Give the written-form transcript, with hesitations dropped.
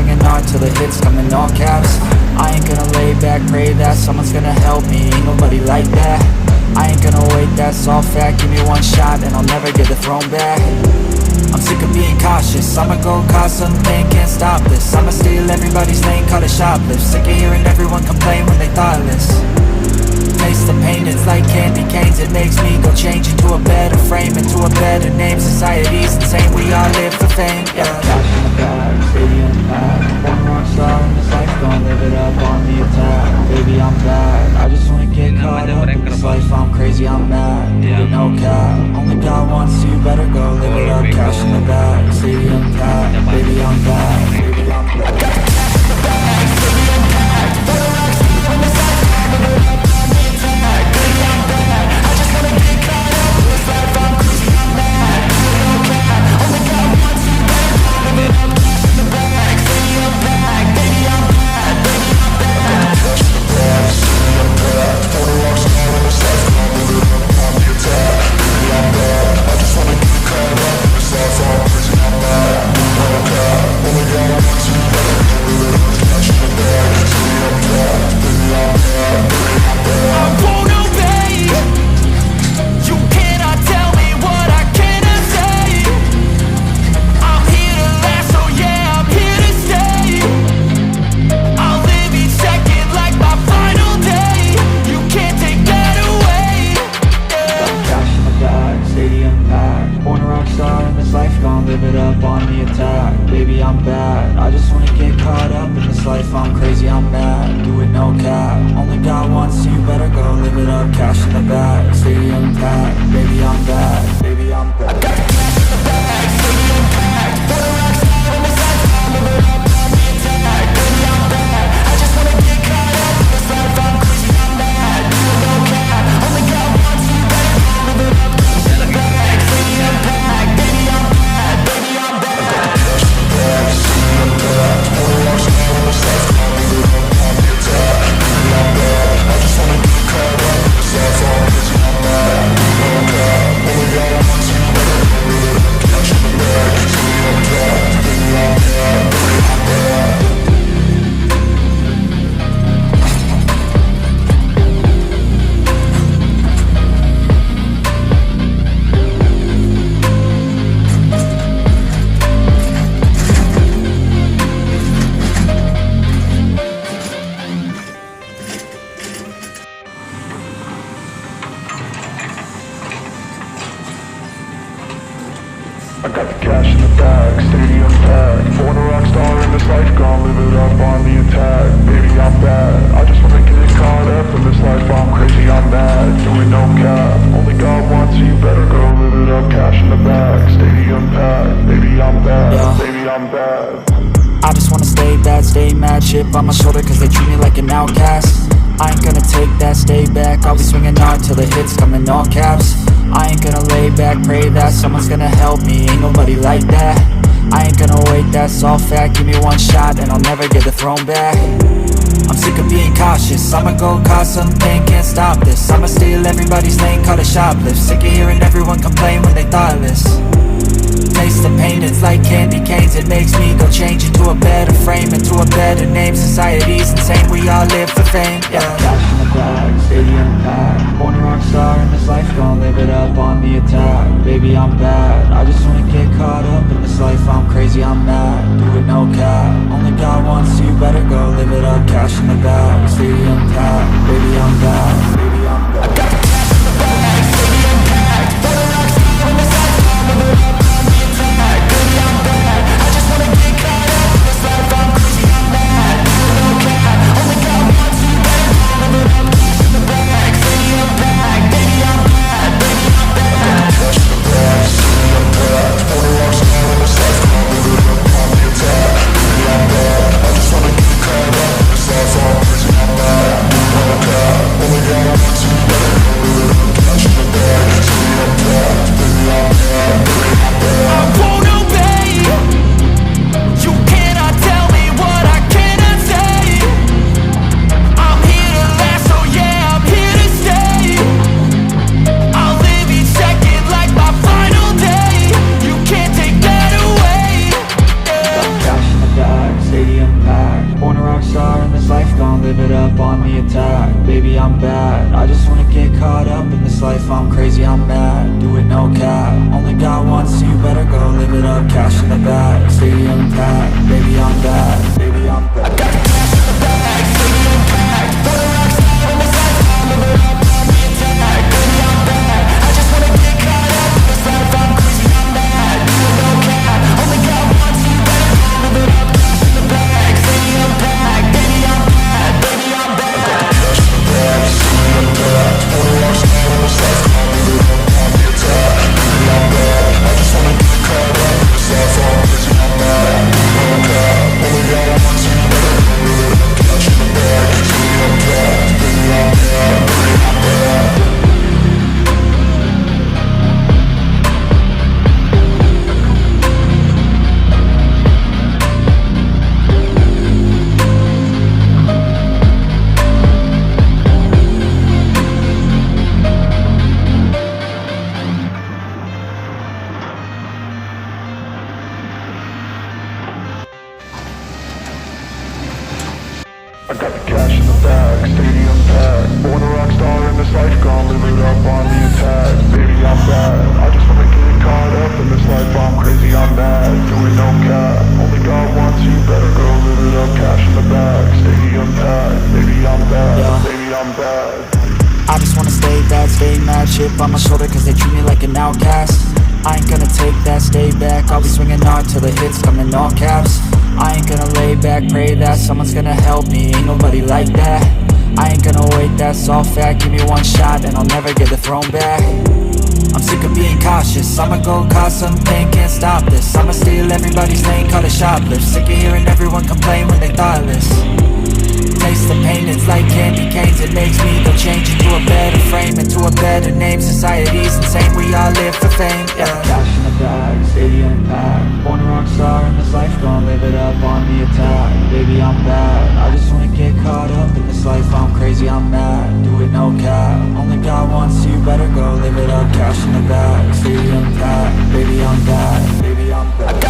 swinging hard till the hits come in all caps. I ain't gonna lay back, pray that someone's gonna help me. Ain't nobody like that. I ain't gonna wait, that's all fact. Give me one shot and I'll never get the throne back. I'm sick of being cautious, I'ma go cause something, can't stop this. I'ma steal everybody's lane, call it shoplift. Sick of hearing everyone complain when they thoughtless. Taste the pain, it's like candy canes. It makes me go change into a better frame, into a better name. Society's insane, we all live for fame, yeah. Cash in the bag, stadium packed. One rock star in this life, gon' live it up on the attack. Baby, I'm bad, I just wanna get caught up in this life. I'm crazy, I'm mad, with no cap. Only God wants you, better go live it up. Cash in the bag, stadium packed. Baby, I'm bad, baby, I'm bad. Cash in the bag, stadium packed. One rock star in this life, gon' live it up. I got the cash in the bag, stadium packed. Born a rock star in this life, gon' live it up on the attack. Baby, I'm bad, I just wanna get caught up in this life. I'm crazy, I'm mad, doing no cap. Only God wants you, better go live it up. Cash in the bag, stadium packed. Baby, I'm bad, baby, I'm bad. I just wanna stay bad, stay mad. Chip on my shoulder cause they treat me like an outcast. I ain't gonna take that, stay back. I'll be swinging hard till the hits come in all caps. I ain't gonna lay back, pray that someone's gonna help me. Ain't nobody like that. I ain't gonna wait, that's all fact. Give me one shot and I'll never get the throne back. I'm sick of being cautious, I'ma go cause something, can't stop this. I'ma steal everybody's lane, call it shoplift. Sick of hearing everyone complain when they thoughtless. Taste the pain, it's like candy canes. It makes me go change into a better frame, into a better name. Society's insane, we all live for fame, yeah. Cash in the bag, stadium packed. Born a rock star in this life, gon' live it up on the attack. Baby, I'm bad, I just wanna get caught up in this life. I'm crazy, I'm mad, doing no cap. Only God wants you, better go live it up. Cash in the bag, stadium packed. Baby, I'm bad, baby, I'm bad. I got the cash in the bag, stadium packed. Born a rock star in this life, gon' live it up. Only God cash in the bag, stadium packed, baby I'm back, baby I'm back. I got the cash in the bag, stadium packed, for the rocks on the side, live it up on the attack, baby I'm back. I just wanna get caught up in this life, I'm crazy, I'm mad, doing no cap, only got one, so you better go, live it up, cash in the bag, stadium packed, baby I'm back, baby I'm back. I got the cash in the bag, stadium packed, for the rocks on the side, live it up on the attack, baby I'm back. I just wanna get caught up in this life, I'm crazy, I'm mad, doing no cap, only got one, so you better go, live it up, cash in the bag, stadium packed, baby I'm back, baby I'm back. I got the cash in the bag, stadium packed, born a rock star in this life, gon' live it up on the attack, baby I'm bad, I just wanna get caught up in this life, I'm crazy, I'm mad, doing no cap, only got one, so you better go live it up, cash in the bag, stadium packed, baby I'm bad, baby I'm bad. I just wanna stay bad, stay mad, chip on my shoulder cause they treat me like an outcast. I ain't gonna take that, stay back, I'll be swinging hard till the hits come in all caps. I ain't gonna lay back, pray that someone's gonna help me, ain't nobody like that. I ain't gonna wait, that's all fact, give me one shot and I'll never get the throne back. I'm sick of being cautious, I'ma go cause something, can't stop this. I'ma steal everybody's lane, call it shoplift. Sick of hearing everyone complain when they thoughtless. Taste the pain, it's like candy canes, it makes me go change into a better frame, into a better name. Society's insane, we all live for fame, yeah. Cash in the bag, stadium packed, born a rock star in this life, gon' live it up on the attack, baby I'm bad. I just wanna get caught up in this life, I'm crazy, I'm mad, do it no cap, only got one, so you better go live it up. Cash in the bag, stadium packed, baby I'm bad, baby I'm bad.